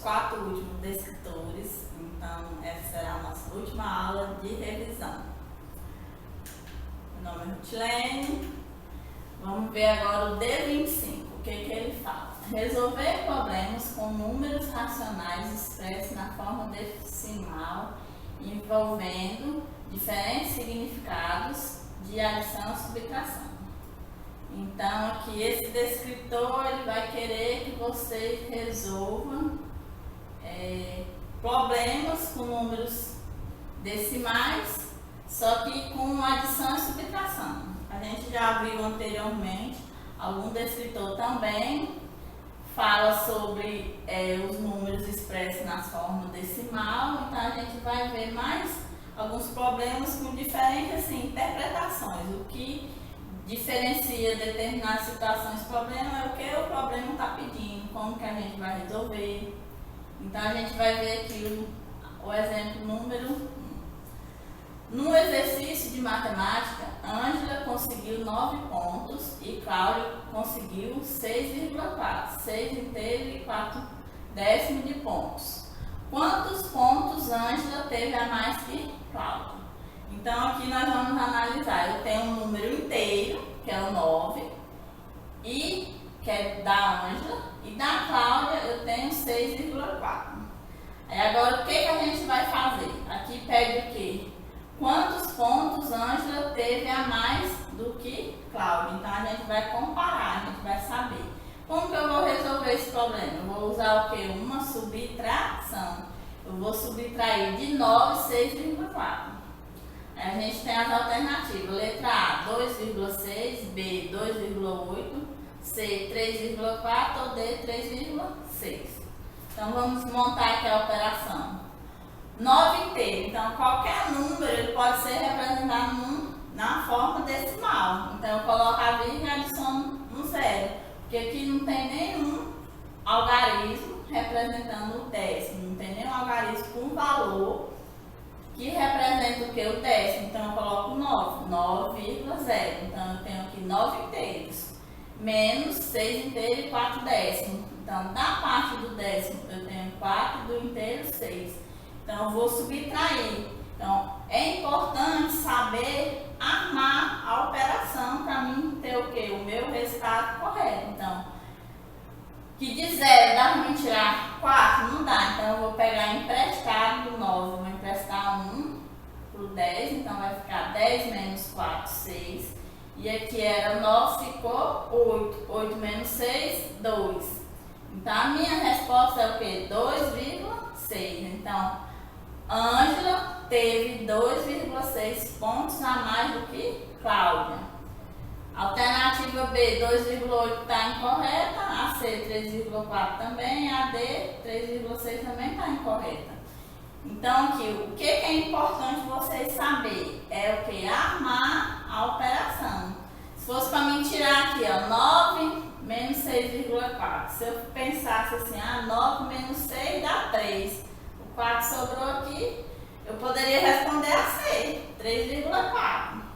4 últimos descritores, então essa será a nossa última aula de revisão. Meu nome é Rutilene. Vamos ver agora o D25, o que ele fala? Resolver problemas com números racionais expressos na forma decimal, envolvendo diferentes significados de adição e subtração. Então, aqui esse descritor ele vai querer que você resolva problemas com números decimais, só que com adição e subtração. A gente já viu anteriormente, algum descritor também fala sobre os números expressos na forma decimal, então a gente vai ver mais alguns problemas com diferentes interpretações. O que diferencia determinadas situações problema é o que o problema está pedindo, como que a gente vai resolver. Então a gente vai ver aqui o exemplo número 1. No exercício de matemática, Ângela conseguiu 9 pontos e Cláudio conseguiu 6,4, 6 inteiros e 4 décimos de pontos. Quantos pontos Ângela teve a mais que Cláudio? Então aqui nós vamos analisar. Eu tenho um número inteiro, que é o 9, e que é da Ângela, e da Cláudia eu tenho 6,4. Aí agora o que a gente vai fazer? Aqui pede o quê? Quantos pontos Ângela teve a mais do que Cláudia? Então a gente vai comparar, a gente vai saber. Como que eu vou resolver esse problema? Eu vou usar o quê? Uma subtração. Eu vou subtrair de 9, 6,4. A gente tem as alternativas. Letra A, 2,6, B, 2,8, C, 3,4 ou D, 3,6. Então vamos montar aqui a operação. 9 inteiro. Então qualquer número ele pode ser representado na forma decimal. Então eu coloco a vírgula e adiciono um zero. Porque aqui não tem nenhum algarismo representando o décimo. Não tem nenhum algarismo com valor que representa o que? O décimo. Então eu coloco 9, 9,0. Então eu tenho aqui 9 inteiros, menos 6 inteiros e 4 décimos. Então da parte do décimo eu tenho 4, do inteiro 6. Então eu vou subtrair. Então é importante saber armar a operação para mim ter o que? O meu resultado correto. Então, que de 0 dá para me tirar 4? Não dá. Então eu vou pegar emprestado do 9, vou emprestar 1 para o 10, então vai ficar 10 menos 4, 6. E aqui era 9, ficou 8. 8 menos 6, 2. Então a minha resposta é o que? 2,6. Então, Ângela teve 2,6 pontos a mais do que Cláudia. Alternativa B, 2,8 está incorreta, a C, 3,4 também, a D, 3,6 também está incorreta. Então, aqui, o que é importante vocês saberem é o que? Armar a operação. Se fosse para mim tirar aqui, ó, 9 menos 6,4. Se eu pensasse assim, 9 menos 6 dá 3. O 4 sobrou aqui, eu poderia responder a C, 3,4.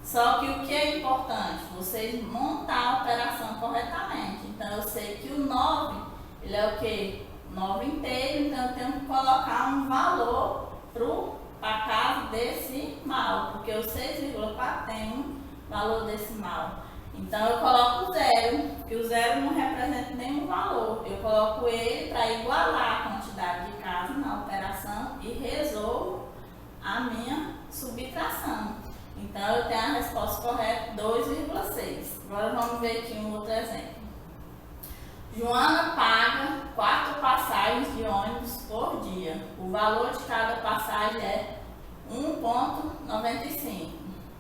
Só que o que é importante? Vocês montar a operação corretamente. Então eu sei que o 9, ele é o que? 9 inteiro, então eu tenho que colocar um valor para casa decimal, porque o 6,4 tem um valor decimal. Então eu coloco o 0, porque o 0 não representa nenhum valor. Eu coloco ele para igualar a quantidade de casas na operação e resolvo a minha subtração. Então eu tenho a resposta correta, 2,6. Agora vamos ver aqui um outro exemplo. Joana paga 4 passagens de ônibus por dia. O valor de cada passagem é 1,95.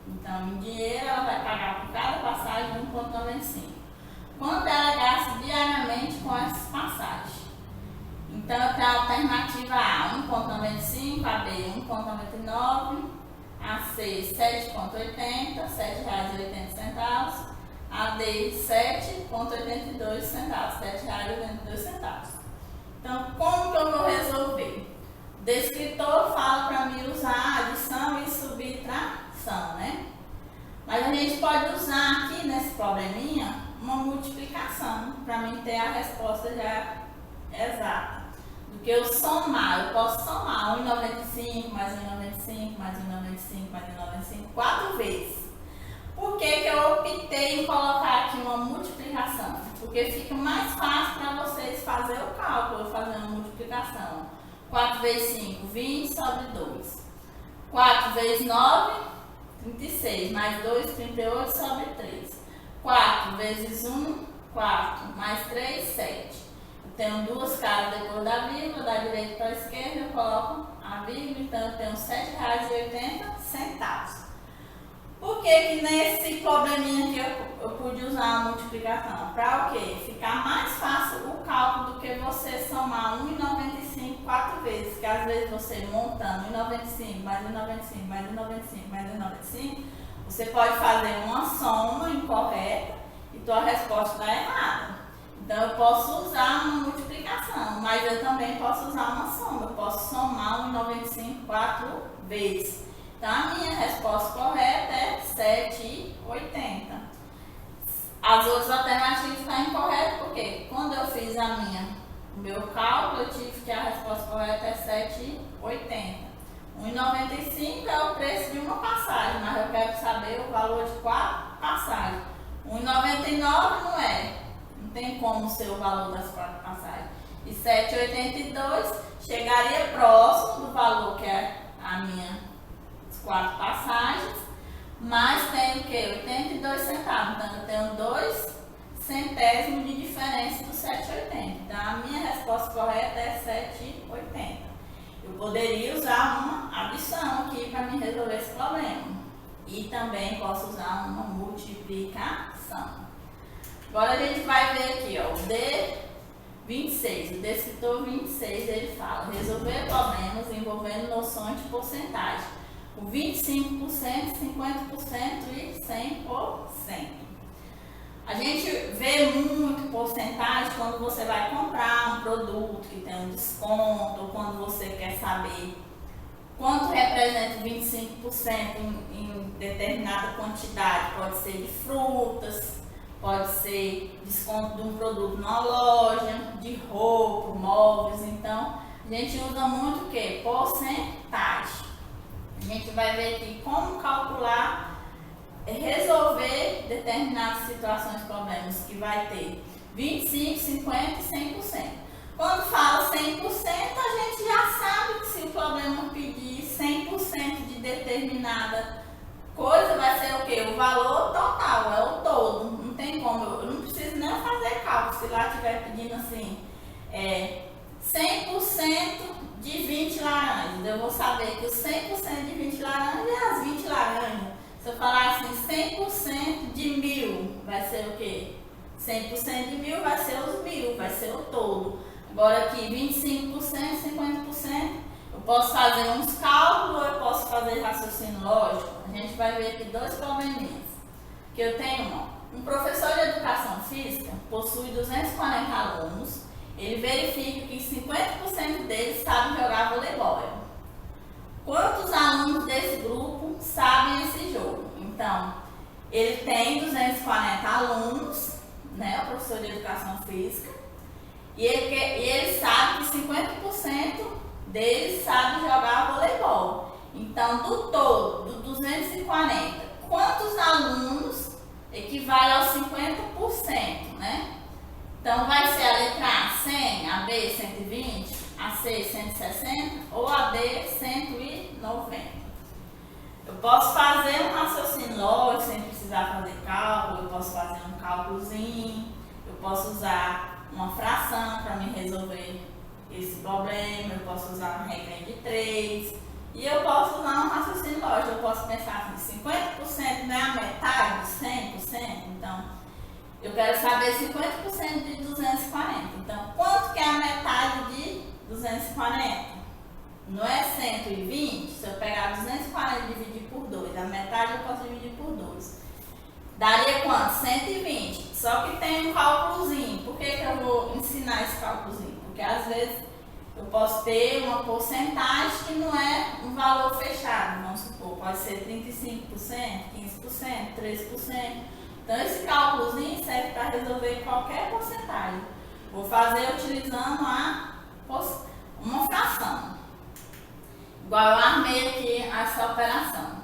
Então, em dinheiro, ela vai pagar por cada passagem 1,95. Quanto ela gasta diariamente com essas passagens? Então, eu tenho a alternativa A, 1,95, a B, 1,99, a C, 7,80, R$ 7,80, a D, 7,82 centavos, R$ 7,82. Então, como que eu vou resolver? O descritor fala para mim usar adição e subtração, né? Mas a gente pode usar aqui nesse probleminha uma multiplicação para mim ter a resposta já exata. Do Porque eu posso somar 1,95 mais 1,95 mais 1,95 mais 1,95 4 vezes. Por que que eu optei em colocar aqui uma multiplicação? Porque fica mais fácil para vocês fazerem o cálculo, fazendo uma multiplicação. 4 vezes 5, 20 sobre 2. 4 vezes 9, 36. Mais 2, 38 sobre 3. 4 vezes 1, 4. Mais 3, 7. Eu tenho duas caras depois da vírgula, da direita para a esquerda, eu coloco a vírgula, então eu tenho R$ 7,80. Por que que nesse probleminha aqui eu pude usar a multiplicação? Para o quê? Ficar mais fácil o cálculo do que você somar 1,95 4 vezes. Porque às vezes você montando 1,95 mais 1,95 mais 1,95 mais 1,95, você pode fazer uma soma incorreta e tua resposta dá errada. Então eu posso usar uma multiplicação, mas eu também posso usar uma soma. Eu posso somar 1,95 4 vezes. Então, a minha resposta correta é 7,80. As outras alternativas estão incorretas porque quando eu fiz o meu cálculo, eu tive que a resposta correta é 7,80. 1,95 é o preço de uma passagem, mas eu quero saber o valor de 4 passagens. 1,99 não é. Não tem como ser o valor das 4 passagens. E 7,82 chegaria próximo do valor que é a minha 4 passagens, mas tem o que? 82 centavos. Então eu tenho 2 centésimos de diferença do 7,80. Então a minha resposta correta é 7,80. Eu poderia usar uma adição aqui para me resolver esse problema. E também posso usar uma multiplicação. Agora a gente vai ver aqui, ó, o D26. O descritor 26 ele fala: resolver problemas envolvendo noções de porcentagem. O 25%, 50% e 100%. A gente vê muito porcentagem quando você vai comprar um produto que tem um desconto, ou quando você quer saber quanto representa 25% em determinada quantidade. Pode ser de frutas, pode ser desconto de um produto numa loja, de roupa, móveis. Então, a gente usa muito o que? Porcentagem. A gente vai ver aqui como calcular, resolver determinadas situações, problemas que vai ter 25, 50 e 100%. Quando fala 100%, a gente já sabe que se o problema pedir 100% de determinada coisa, vai ser o quê? O valor total, é o todo. Não tem como, eu não preciso nem fazer cálculo. Se lá estiver pedindo assim, 100% de 20 laranjas, eu vou saber que os 100% de 20 laranjas é as 20 laranjas. Se eu falar assim, 100% de 1000, vai ser o quê? 100% de 1000 vai ser os 1000, vai ser o todo. Agora aqui, 25%, 50%, eu posso fazer uns cálculos, eu posso fazer raciocínio lógico. A gente vai ver aqui 2 probleminhas. Que eu tenho, um professor de educação física possui 240 alunos. Ele verifica que 50% deles sabem jogar voleibol. Quantos alunos desse grupo sabem esse jogo? Então, ele tem 240 alunos, né, o professor de educação física, e ele sabe que 50% deles sabem jogar voleibol. Então, do todo, do 240, quantos alunos equivale aos 50%, né? Então, vai ser a letra A 100, a B 120, a C 160 ou a D 190. Eu posso fazer um raciocínio lógico sem precisar fazer cálculo, eu posso fazer um cálculozinho, eu posso usar uma fração para me resolver esse problema, eu posso usar uma regra de 3 e eu posso usar um raciocínio lógico. Eu posso pensar assim, 50% não é a metade de 100%, então eu quero saber 50% de 240. Então, quanto que é a metade de 240? Não é 120? Se eu pegar 240 e dividir por 2, a metade eu posso dividir por 2. Daria quanto? 120. Só que tem um cálculozinho. Por que eu vou ensinar esse cálculozinho? Porque às vezes eu posso ter uma porcentagem que não é um valor fechado. Vamos supor, pode ser 35%, 15%, 13%. Então, esse cálculozinho serve para resolver qualquer porcentagem. Vou fazer utilizando uma fração. Igual eu armei aqui essa operação.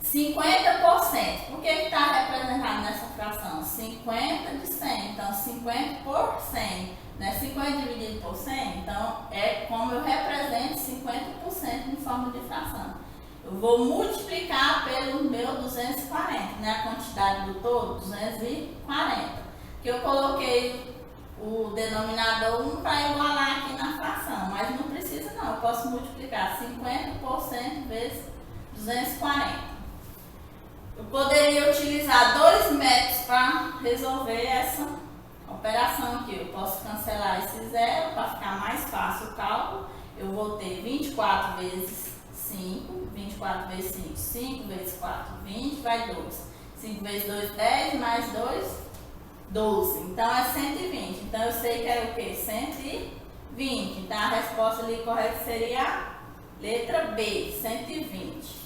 50%. Por que está representado nessa fração? 50 de 100. Então, 50 por 100. Né? 50 dividido por 100. Então, é como eu represento 50% em forma de fração. Eu vou multiplicar pelo meu 240. Né? A quantidade do todo, 240. Que eu coloquei o denominador 1 para igualar aqui na fração. Mas não precisa não. Eu posso multiplicar 50% vezes 240. Eu poderia utilizar 2 métodos para resolver essa operação aqui. Eu posso cancelar esse zero para ficar mais fácil o cálculo. Eu vou ter 24 vezes 5, 24 vezes 5, 5 vezes 4, 20, vai 2. 5 vezes 2, 10, mais 2, 12. Então é 120. Então eu sei que era o quê? 120. Então a resposta ali correta seria a letra B, 120.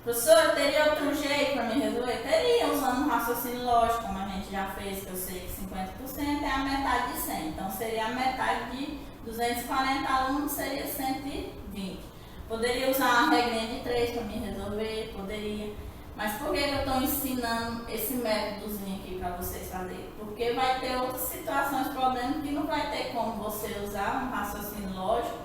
Professora, teria outro jeito para me resolver? Teria, usando um raciocínio lógico, como a gente já fez, que eu sei que 50% é a metade de 100. Então, seria a metade de 240 alunos, seria 120. Poderia usar uma regrinha de 3 para me resolver? Poderia. Mas por que eu estou ensinando esse métodozinho aqui para vocês fazerem? Porque vai ter outras situações, problemas, que não vai ter como você usar um raciocínio lógico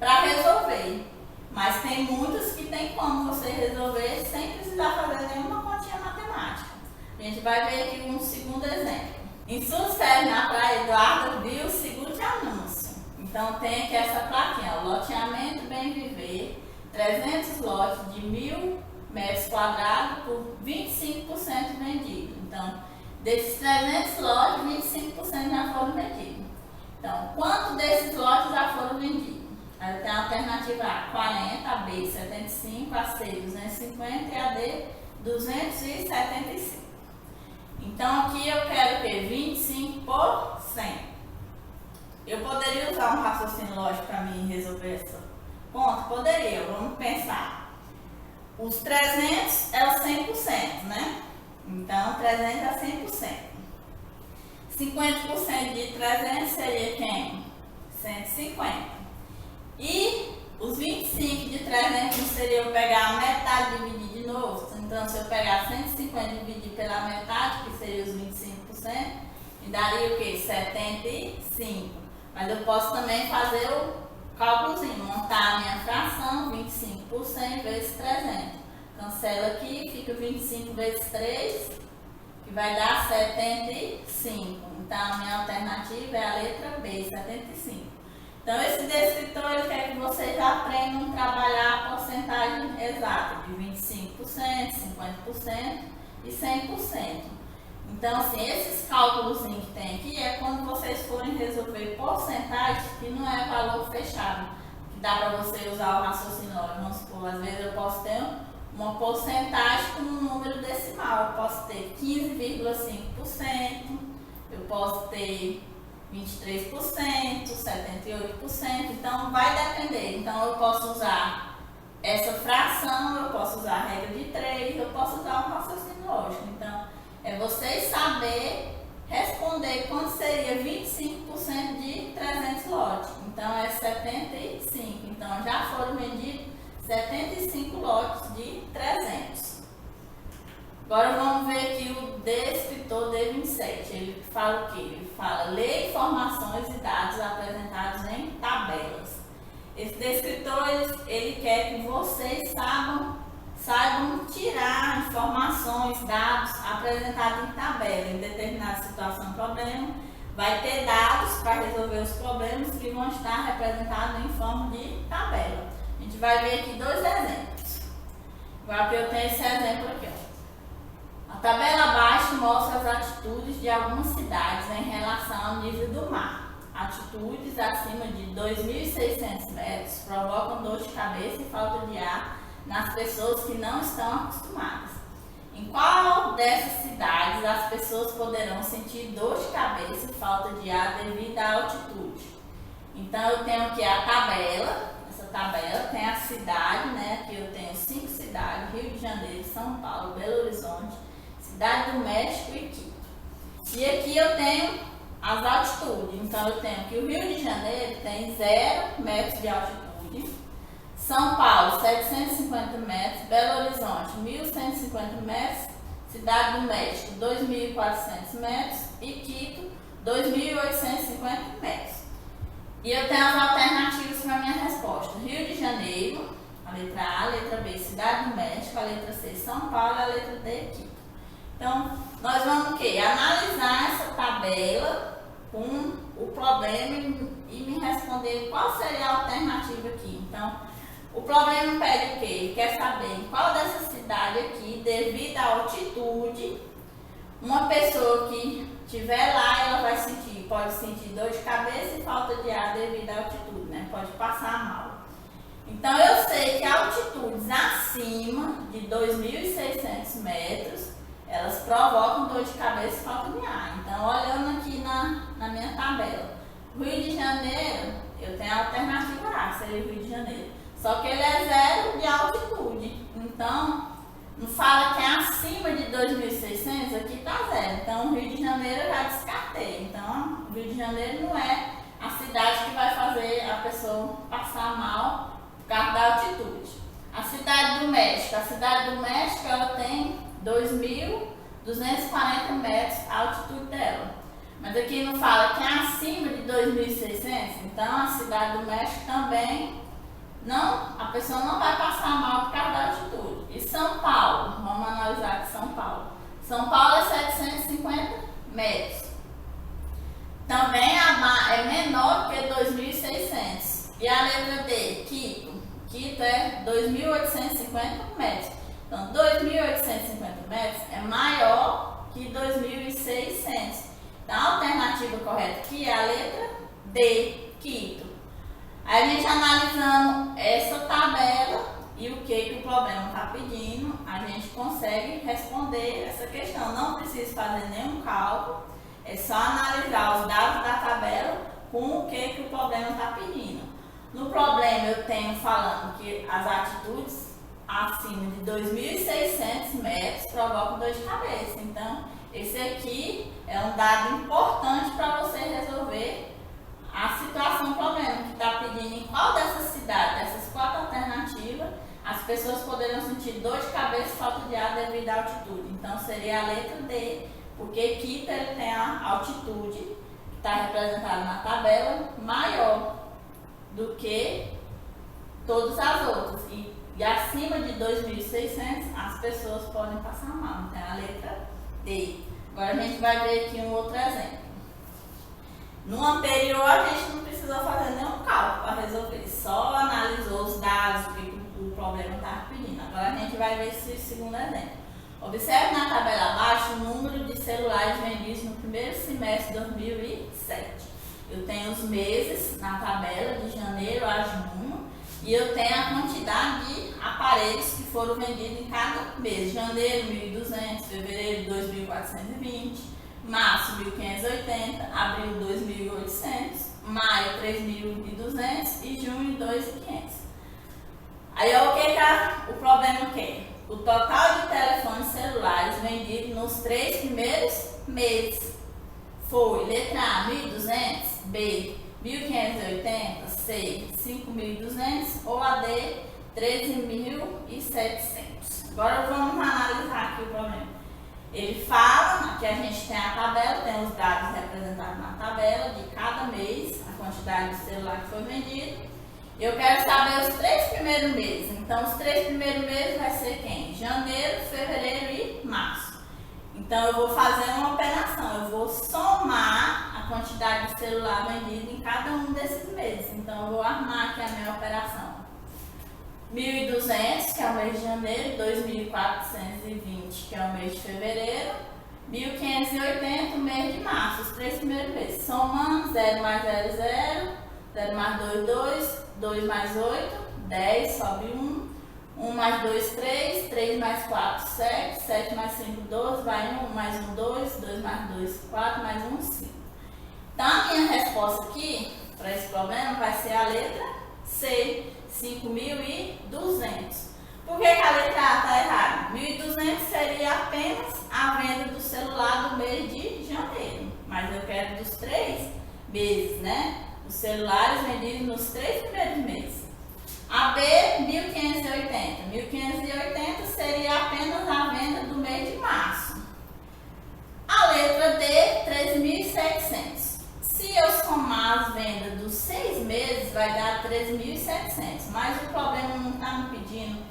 para resolver. Mas tem muitos que tem como você resolver sem precisar fazer nenhuma continha matemática. A gente vai ver aqui um segundo exemplo. Em suas férias na Praia Eduarda, viu o seguinte anúncio. Então tem aqui essa plaquinha, ó, loteamento Bem Viver, 300 lotes de 1.000 metros quadrados por 25% vendido. Então, desses 300 lotes, 25% já foram vendidos. Então, quanto desses lotes já foram vendidos? Aí tem a alternativa A, 40, a B, 75, a C, 250 e a D, 275. Então, aqui eu quero o quê? 25 por 100. Eu poderia usar um raciocínio lógico para mim resolver essa conta? Poderia. Vamos pensar. Os 300 é o 100%, né? Então, 300 é 100%. 50% de 300 seria quem? 150. E os 25 de 300 seria eu pegar a metade e dividir de novo. Então, se eu pegar 150 e dividir pela metade, que seria os 25%, me daria o quê? 75. Mas eu posso também fazer o cálculozinho, montar a minha fração, 25 por 100 vezes 300. Cancela aqui, fica 25 vezes 3, que vai dar 75. Então, a minha alternativa é a letra B, 75. Então, esse descritor ele quer que vocês aprendam a trabalhar a porcentagem exata de 25%, 50% e 100%. Então, assim, esses cálculos que tem aqui é quando vocês forem resolver porcentagem que não é valor fechado, que dá para você usar o raciocínio lógico. Vamos supor, às vezes eu posso ter uma porcentagem com um número decimal. Eu posso ter 15,5%, eu posso ter 23%, 78%, então vai depender. Então eu posso usar essa fração, eu posso usar a regra de 3, eu posso usar um raciocínio lógico. Então é vocês saber responder quanto seria 25% de 300 lotes. Então é 75. Então já foram vendidos 75 lotes de 300. Agora vamos ver aqui o descritor D27. Ele fala o quê? Ele fala: lê informações e dados apresentados em tabelas. Esse descritor ele quer que vocês saibam tirar informações, dados apresentados em tabela. Em determinada situação, problema, vai ter dados para resolver os problemas que vão estar representados em forma de tabela. A gente vai ver aqui 2 exemplos. Agora que eu tenho esse exemplo aqui, ó. A tabela abaixo mostra as atitudes de algumas cidades em relação ao nível do mar. Atitudes acima de 2.600 metros provocam dor de cabeça e falta de ar nas pessoas que não estão acostumadas. Em qual dessas cidades as pessoas poderão sentir dor de cabeça e falta de ar devido à altitude? Então eu tenho aqui a tabela. Essa tabela tem a cidade, né? Aqui eu tenho 5 cidades: Rio de Janeiro, São Paulo, Belo Horizonte, Cidade do México e Quito. E aqui eu tenho as altitudes. Então eu tenho que o Rio de Janeiro tem 0 metros de altitude, São Paulo 750 metros, Belo Horizonte 1.150 metros, Cidade do México 2.400 metros e Quito 2.850 metros. E eu tenho as alternativas para a minha resposta: Rio de Janeiro, a letra A, a letra B, Cidade do México, a letra C, São Paulo e a letra D, Quito. Então, nós vamos o quê? Analisar essa tabela com o problema e me responder qual seria a alternativa aqui. Então, o problema pede o quê? Ele quer saber em qual dessa cidade aqui, devido à altitude, uma pessoa que estiver lá, ela vai sentir, pode sentir dor de cabeça e falta de ar devido à altitude, né? Pode passar mal. Então, eu sei que altitudes acima de 2.600 metros, elas provocam dor de cabeça e falta de ar. Então, olhando aqui na minha tabela, Rio de Janeiro, eu tenho a alternativa A, seria o Rio de Janeiro. Só que ele é 0 de altitude. Então, não fala que é acima de 2.600, aqui está 0. Então, o Rio de Janeiro eu já descartei. Então, o Rio de Janeiro não é a cidade que vai fazer a pessoa passar mal por causa da altitude. A Cidade do México. A Cidade do México, ela tem 2.240 metros a altitude dela. Mas aqui não fala que é acima de 2.600, então a Cidade do México também não, a pessoa não vai passar mal por causa da altitude. E São Paulo, vamos analisar aqui São Paulo. São Paulo é 750 metros. Também é menor que 2.600. E a letra D, Quito. Quito é 2.850 metros. Então, 2.850 metros é maior que 2.600. Então, a alternativa correta aqui é a letra D, Quito. Aí a gente analisando essa tabela e o que o problema está pedindo, a gente consegue responder essa questão. Não precisa fazer nenhum cálculo, é só analisar os dados da tabela com o que o problema está pedindo. No problema eu tenho falando que as altitudes acima de 2.600 metros provocam dor de cabeça. Então, esse aqui é um dado importante para você resolver a situação problema, que está pedindo em qual dessas cidades, dessas 4 alternativas, as pessoas poderiam sentir dor de cabeça e falta de ar devido à altitude. Então, seria a letra D, porque Quito ele tem a altitude, que está representada na tabela, maior do que todas as outras. E acima de 2.600, as pessoas podem passar mal. Então, a letra D. Agora, a gente vai ver aqui um outro exemplo. No anterior, a gente não precisou fazer nenhum cálculo para resolver, só analisou os dados, o que o problema estava pedindo. Agora, a gente vai ver esse segundo exemplo. Observe na tabela abaixo o número de celulares vendidos no primeiro semestre de 2007. Eu tenho os meses na tabela, de janeiro a junho, e eu tenho a quantidade de aparelhos que foram vendidos em cada mês. Janeiro, 1.200, fevereiro, 2.420, março, 1.580, abril, 2.800, maio, 3.200 e junho, 2.500. Aí, o problema quer? O total de telefones celulares vendidos nos 3 primeiros meses foi letra A, 1.200, B, 1.580, C, 5.200 ou a D, 13.700. Agora vamos analisar aqui o problema. Ele fala que a gente tem a tabela, tem os dados representados na tabela de cada mês, a quantidade de celular que foi vendido. Eu quero saber os 3 primeiros meses. Então, os 3 primeiros meses vai ser quem? Janeiro, fevereiro e março. Então, eu vou fazer uma operação. Eu vou somar a quantidade de celular vendido em cada um desses meses. Então, eu vou armar aqui a minha operação. 1.200, que é o mês de janeiro, 2.420, que é o mês de fevereiro, 1.580, o mês de março, os 3 primeiros meses. Somando, 0 mais 0, 0, 0 mais 2, 2, 2 mais 8, 10, sobe 1, 1 mais 2, 3, 3 mais 4, 7, 7 mais 5, 12, vai 1, mais 1, 2, 2 mais 2, 4, mais 1, 5. Então, a minha resposta aqui, para esse problema, vai ser a letra C, 5.200. Por que a letra A está errada? 1.200 seria apenas a venda do celular do mês de janeiro. mas eu quero dos 3 meses, né? Os celulares vendidos nos 3 primeiros meses. A B, 1.580. 1.580 seria apenas a venda do mês de março. A letra D, 3.700. Se eu somar as vendas dos 6 meses, vai dar 3.700. Mas o problema não está me pedindo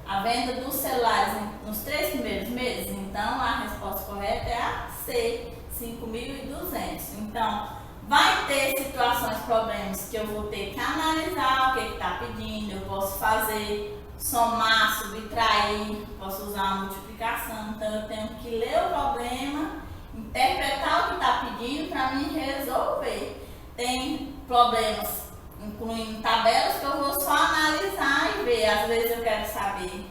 a venda dos celulares nos 3 primeiros meses. Então, a resposta correta é a C, 5.200. Então, vai ter situações, problemas que eu vou ter que analisar o que está pedindo. Eu posso fazer, somar, subtrair, posso usar a multiplicação. Então, eu tenho que ler o problema, interpretar o que está pedindo para mim resolver. Tem problemas incluindo tabelas que eu vou só analisar e ver. Às vezes eu quero saber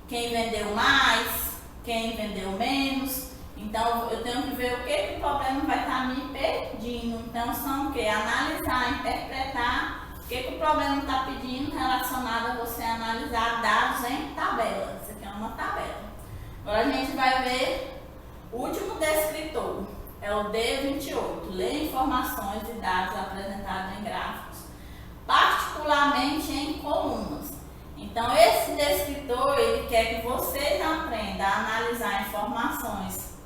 quem vendeu mais, quem vendeu menos. Então eu tenho que ver o que o problema vai estar me pedindo. Então são o que? Analisar, interpretar o que o problema está pedindo relacionado a você analisar dados em tabela. Isso aqui é uma tabela. Agora a gente vai ver o último descritor. É o D28. Ler informações e dados apresentados em gráficos, particularmente em colunas. Então esse descritor, ele quer que vocês aprendam a analisar informações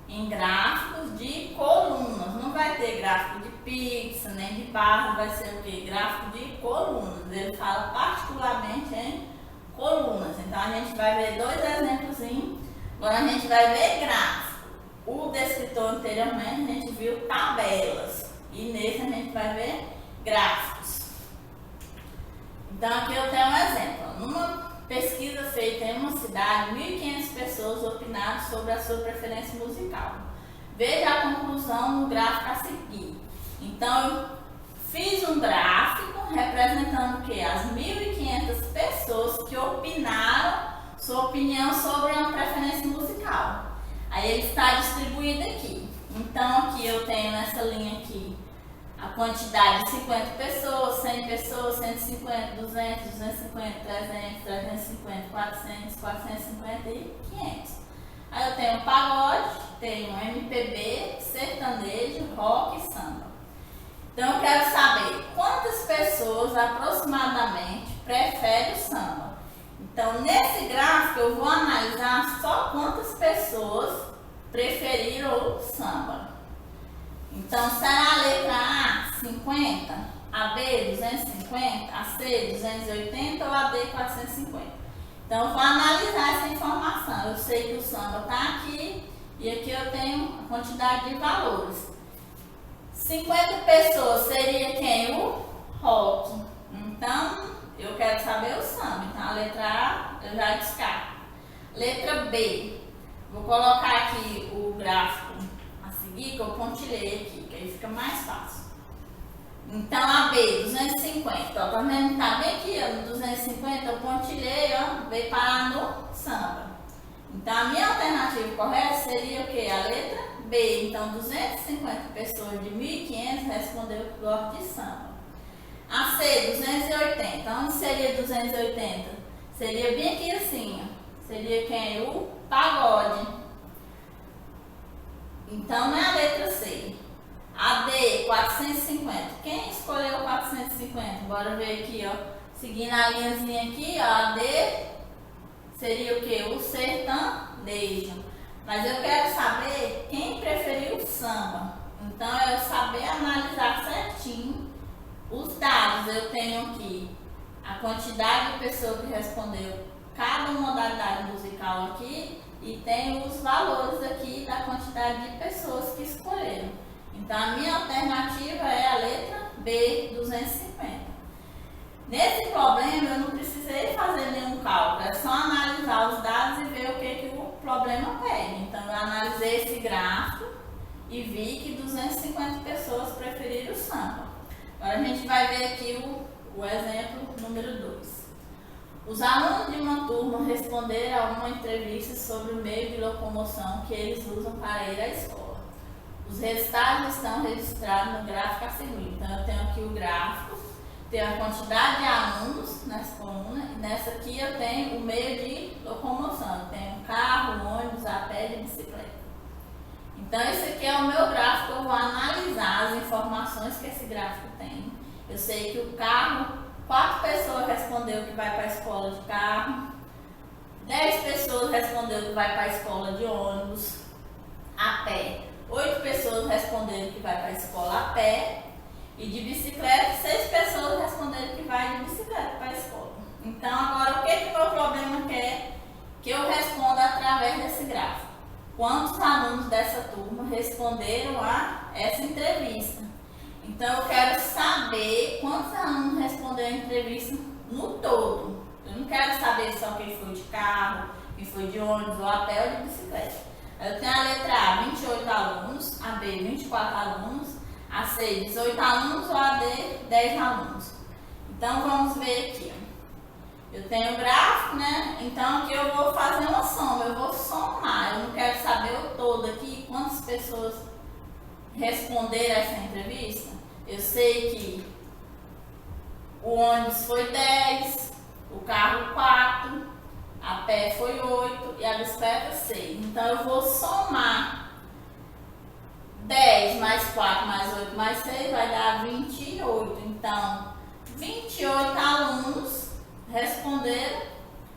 em gráficos de colunas. Não vai ter gráfico de pizza, nem de barra, vai ser o que? Gráfico de colunas. Ele fala particularmente em colunas. Então a gente vai ver 2 exemplos. Agora a gente vai ver gráfico. O descritor anteriormente a gente viu tabelas. E nesse a gente vai ver gráficos. Então aqui eu tenho um exemplo. Numa pesquisa feita em uma cidade, 1.500 pessoas opinaram sobre a sua preferência musical. Veja a conclusão no gráfico a seguir. Então eu fiz um gráfico representando o que? As 1.500 pessoas que opinaram sua opinião sobre uma preferência musical. Aí ele está distribuído aqui. Então aqui eu tenho nessa linha aqui a quantidade de 50 pessoas, 100 pessoas, 150, 200, 250, 300, 350, 400, 450 e 500. Aí eu tenho pagode, tenho MPB, sertanejo, rock e samba. Então eu quero saber quantas pessoas aproximadamente preferem o samba. Então nesse gráfico eu vou analisar só quantas pessoas preferiram o samba. Então, será a letra A 50, a B 250, a C 280 ou a D 450? Então, eu vou analisar essa informação. Eu sei que o samba está aqui e aqui eu tenho a quantidade de valores. 50 pessoas seria quem? O rock. Então, eu quero saber o samba. Então, a letra A eu já descarto. Letra B. Vou colocar aqui o gráfico que eu pontilhei aqui, que aí fica mais fácil. Então a B, 250, ó, tá vendo? Tá bem aqui, ó, no 250 eu pontilhei, ó, veio parar no samba. Então a minha alternativa correta seria o que? A letra B. Então 250 pessoas de 1.500 responderam que gosta de samba. A C, 280, onde seria 280? Seria bem aqui assim, ó. Seria quem? O pagode. Então, não é a letra C. A D, 450. Quem escolheu 450? Bora ver aqui, ó. Seguindo a linhazinha aqui, ó. A D seria o que? O sertanejo. Mas eu quero saber quem preferiu o samba. Então, eu saber analisar certinho os dados. Eu tenho aqui a quantidade de pessoas que respondeu cada modalidade musical aqui. E tem os valores aqui da quantidade de pessoas que escolheram. Então, a minha alternativa é a letra B, 250. Nesse problema, eu não precisei fazer nenhum cálculo. É só analisar os dados e ver o que o problema pede. Então, eu analisei esse gráfico e vi que 250 pessoas preferiram o samba. Agora, a gente vai ver aqui o exemplo número 2. Os alunos de uma turma responderam a uma entrevista sobre o meio de locomoção que eles usam para ir à escola. Os resultados estão registrados no gráfico a seguir. Então, eu tenho aqui o gráfico, tenho a quantidade de alunos nessa coluna, e nessa aqui eu tenho o meio de locomoção. Eu tenho carro, ônibus, a pé e bicicleta. Então esse aqui é o meu gráfico, eu vou analisar as informações que esse gráfico tem. Eu sei que o carro, 4 pessoas responderam que vai para a escola de carro, 10 pessoas responderam que vai para a escola de ônibus, a pé. 8 pessoas responderam que vai para a escola a pé. E de bicicleta, 6 pessoas responderam que vai de bicicleta para a escola. Então agora o que o meu problema quer que eu responda através desse gráfico? Quantos alunos dessa turma responderam a essa entrevista? Então eu quero saber quantos alunos responderam a entrevista no todo. Eu não quero saber só quem foi de carro, quem foi de ônibus, ou a pé ou de bicicleta. Eu tenho a letra A, 28 alunos, a B, 24 alunos, a C, 18 alunos, ou a D, 10 alunos. Então vamos ver aqui. Eu tenho o gráfico, né? Então aqui eu vou fazer uma soma, eu vou somar. Eu não quero saber o todo aqui, quantas pessoas responderam essa entrevista. Eu sei que o ônibus foi 10, o carro 4, a pé foi 8 e a bicicleta 6. Então eu vou somar 10 mais 4 mais 8 mais 6 vai dar 28. Então 28 alunos responderam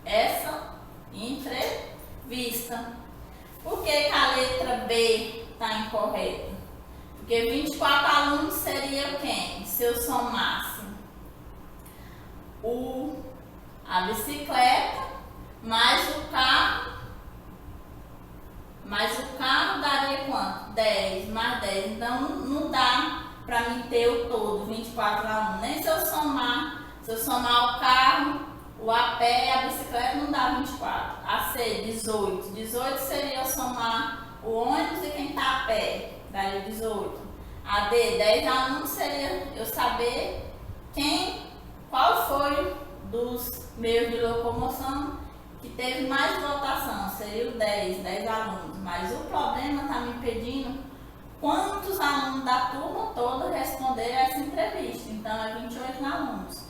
essa entrevista. Por que a letra B está incorreta? Porque 24 alunos seria quem? Se eu somasse a bicicleta mais o carro daria quanto? 10 mais 10. Então não dá para mim ter o todo, 24 alunos. Nem se eu somar o carro, o a pé e a bicicleta não dá 24. A C, 18. 18 seria eu somar o ônibus e quem está a pé, daria 18. A D, 10 alunos seria eu saber qual foi dos meios de locomoção que teve mais votação, seria o 10 alunos. Mas o problema está me pedindo quantos alunos da turma toda responderam a essa entrevista. Então é 28 alunos.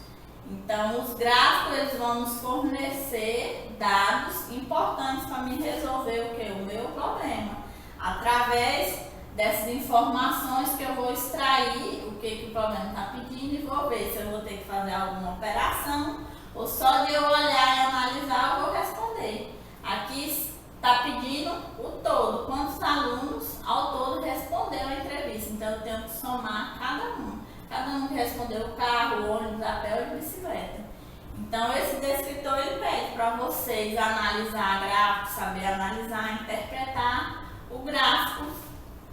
Então os gráficos eles vão nos fornecer dados importantes para mim resolver o que? O meu problema. Através dessas informações que eu vou extrair o que o problema está pedindo e vou ver se eu vou ter que fazer alguma operação ou só de eu olhar e analisar eu vou responder. Aqui está pedindo o todo, quantos alunos ao todo responderam a entrevista. Então eu tenho que somar cada um que respondeu o carro, o ônibus, a pé ou de bicicleta. Então esse descritor ele pede para vocês analisar gráfico, saber analisar, interpretar o gráfico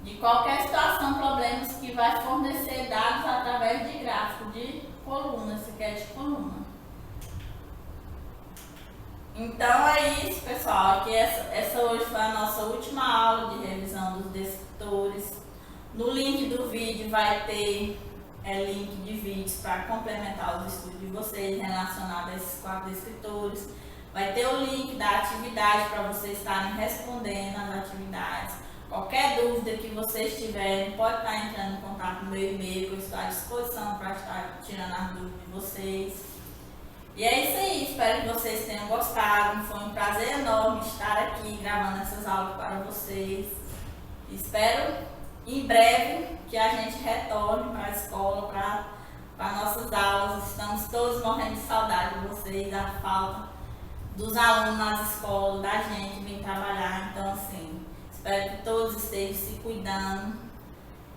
de qualquer situação, problemas que vai fornecer dados através de gráfico de coluna, esse aqui é de coluna. Então é isso, pessoal. Aqui essa hoje foi a nossa última aula de revisão dos descritores. No link do vídeo vai ter link de vídeos para complementar os estudos de vocês relacionados a esses 4 descritores. Vai ter o link da atividade para vocês estarem respondendo as atividades. Qualquer dúvida que vocês tiverem, pode estar entrando em contato no meu e-mail, que eu estou à disposição para estar tirando as dúvidas de vocês. E é isso aí, espero que vocês tenham gostado. Foi um prazer enorme estar aqui gravando essas aulas para vocês. Espero em breve que a gente retorne para a escola, para nossas aulas. Estamos todos morrendo de saudade de vocês, da falta dos alunos nas escolas, da gente vir trabalhar. Então, assim, espero que todos estejam se cuidando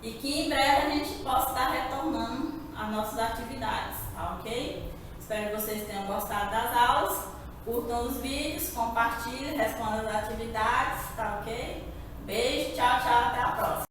e que em breve a gente possa estar retornando às nossas atividades, tá ok? Espero que vocês tenham gostado das aulas. Curtam os vídeos, compartilhem, respondam as atividades, tá ok? Beijo, tchau, tchau, até a próxima.